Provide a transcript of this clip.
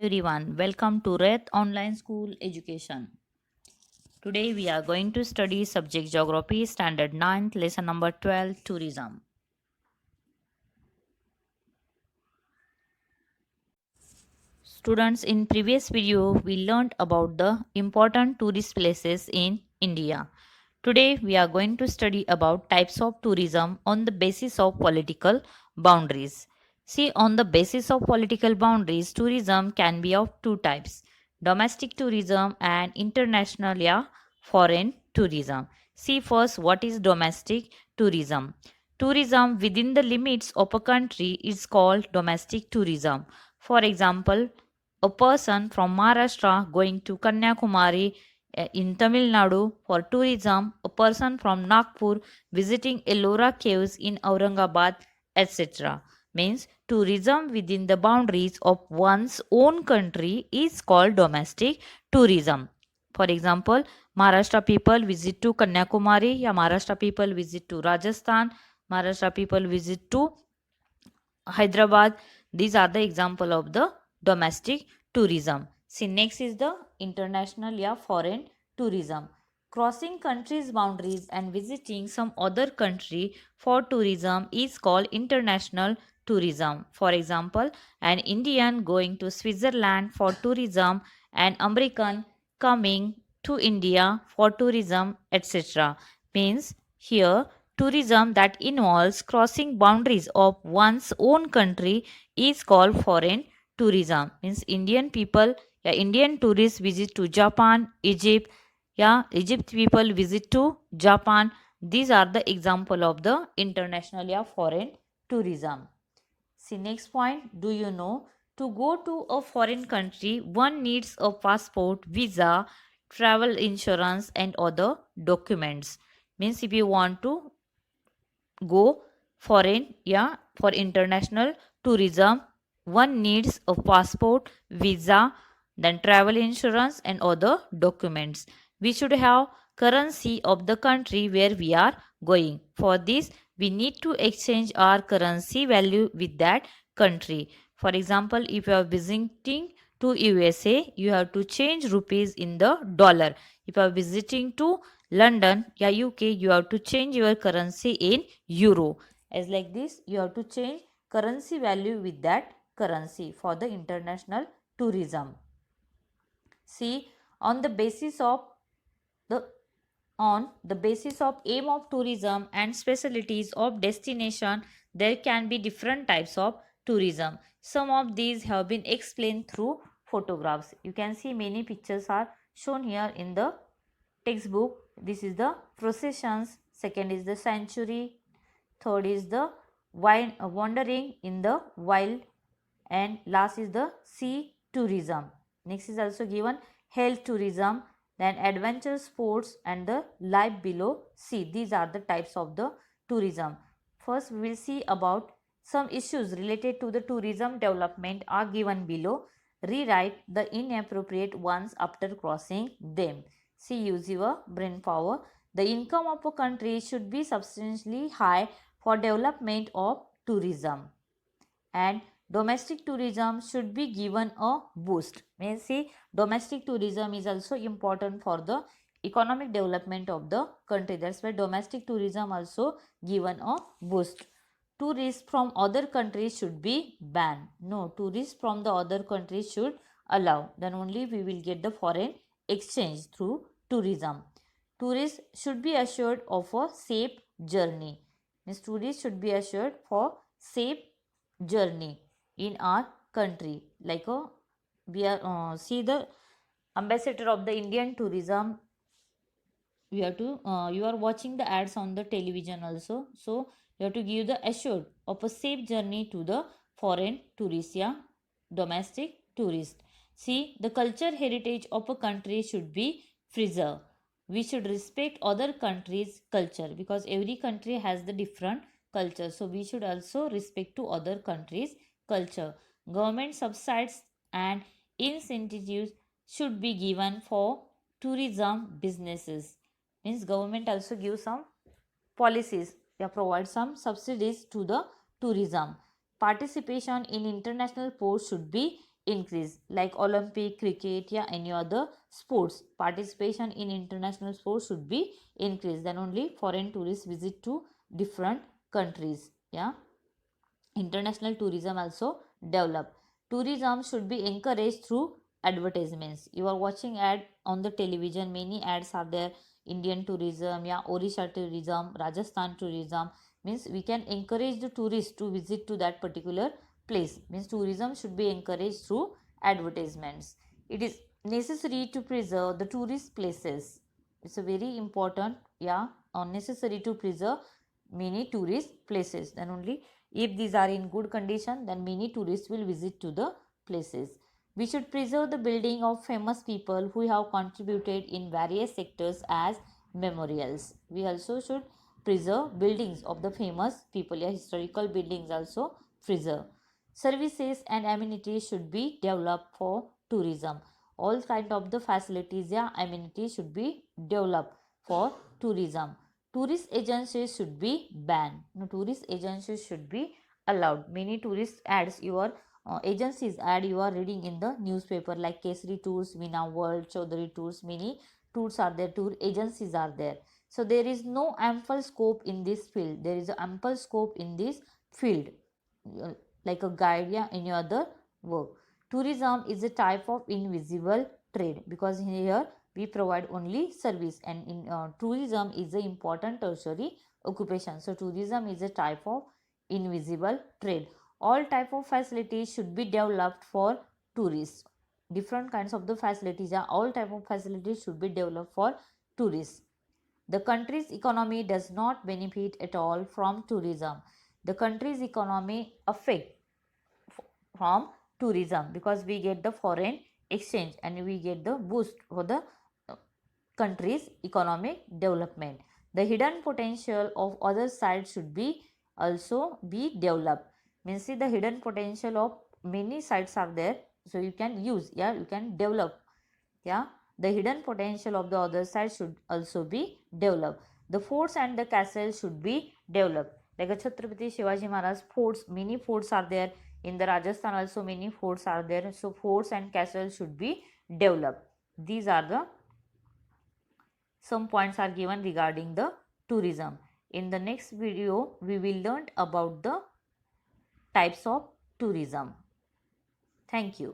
Everyone, welcome to Red Online School Education. Today we are going to study subject Geography Standard 9th lesson number 12 Tourism. Students, in previous video we learned about the important tourist places in India. Today we are going to study about types of tourism on the basis of political boundaries. See, on the basis of political boundaries, tourism can be of two types: domestic tourism and international, foreign tourism. See first, what is domestic tourism? Tourism within the limits of a country is called domestic tourism. For example, a person from Maharashtra going to Kanyakumari in Tamil Nadu for tourism, a person from Nagpur visiting Ellora caves in Aurangabad, etc. Means tourism within the boundaries of one's own country is called domestic tourism. For example, Maharashtra people visit to Kanyakumari, या Maharashtra people visit to Rajasthan, Maharashtra people visit to Hyderabad. These are the example of the domestic tourism. See, next is the international, foreign tourism. Crossing countries boundaries and visiting some other country for tourism is called international tourism. For example, an Indian going to Switzerland for tourism, an American coming to India for tourism, etc. Means here tourism that involves crossing boundaries of one's own country is called foreign tourism. Means Indian people, Indian tourists visit to Japan, Egypt, Egypt people visit to Japan. These are the example of the international, foreign tourism. See, next point, do you know to go to a foreign country one needs a passport, visa, travel insurance and other documents. Means if you want to go foreign, for international tourism, one needs a passport, visa, then travel insurance and other documents. We should have currency of the country where we are going. For this, we need to exchange our currency value with that country. For example, if you are visiting to USA, you have to change rupees in the dollar. If you are visiting to London, UK, you have to change your currency in euro. As like this, you have to change currency value with that currency for the international tourism. See, on the basis of the aim of tourism and specialties of destination, there can be different types of tourism. Some of these have been explained through photographs. You can see many pictures are shown here in the textbook. This is the processions, second is the sanctuary, third is the wandering in the wild, and last is the sea tourism. Next is also given health tourism, then adventure sports and the life below sea. These are the types of the tourism. First we will see about some issues related to the tourism development are given below. Rewrite the inappropriate ones after crossing them. See, use your brain power. The income of a country should be substantially high for development of tourism, and domestic tourism should be given a boost. May see, domestic tourism is also important for the economic development of the country. That's why domestic tourism also given a boost. Tourists from other countries should be banned. No, tourists from the other countries should allow. Then only we will get the foreign exchange through tourism. Tourists should be assured of a safe journey. Means tourists should be assured for safe journey in our country. Like we are see the ambassador of the Indian tourism. You have to you are watching the ads on the television also, so you have to give the assured of a safe journey to the foreign tourist, domestic tourist. See, the culture heritage of a country should be preserved. We should respect other countries culture, because every country has the different culture, so we should also respect to other countries culture. Government subsidies and incentives should be given for tourism businesses. Means government also give some policies, they provide some subsidies to the tourism. Participation in international ports should be increase, like Olympic, cricket, yeah, any other sports. Participation in international sports should be increased. Then only foreign tourists visit to different countries. Yeah, international tourism also develop. Tourism should be encouraged through advertisements. You are watching ad on the television, many ads are there. Indian tourism, yeah, Orissa tourism, Rajasthan tourism. Means we can encourage the tourists to visit to that particular place. Means tourism should be encouraged through advertisements. It is necessary to preserve the tourist places. It's a very important, yeah, necessary to preserve many tourist places. Then only if these are in good condition, then many tourists will visit to the places. We should preserve the building of famous people who have contributed in various sectors as memorials. We also should preserve buildings of the famous people, yeah, historical buildings also preserve. Services and amenities should be developed for tourism. All kind of the facilities, yeah, amenities should be developed for tourism. Tourist agencies should be banned. No, tourist agencies should be allowed. Many tourist ads your agencies ad you are reading in the newspaper, like Kesari Tours, Veena World, Chaudhary Tours. Many tours are there, tour agencies are there. So there is no ample scope in this field. There is ample scope in this field, uh, like a guide, yeah, in your other work. Tourism is a type of invisible trade, because here we provide only service, and in tourism is an important tertiary occupation. So tourism is a type of invisible trade. All type of facilities should be developed for tourists. Different kinds of the facilities are, all type of facilities should be developed for tourists. The country's economy does not benefit at all from tourism. The country's economy affect from tourism, because we get the foreign exchange and we get the boost for the uh, country's economic development. The hidden potential of other sites should be also be developed. Means see, the hidden potential of many sites are there, so you can use, yeah, you can develop, yeah. The hidden potential of the other side should also be developed. The forts and the castles should be developed. Like a Chhatrapati Shivaji Maharaj forts, many forts are there. In the Rajasthan also many forts are there. So forts and castles should be developed. These are the some points are given regarding the tourism. In the next video, we will learn about the types of tourism. Thank you.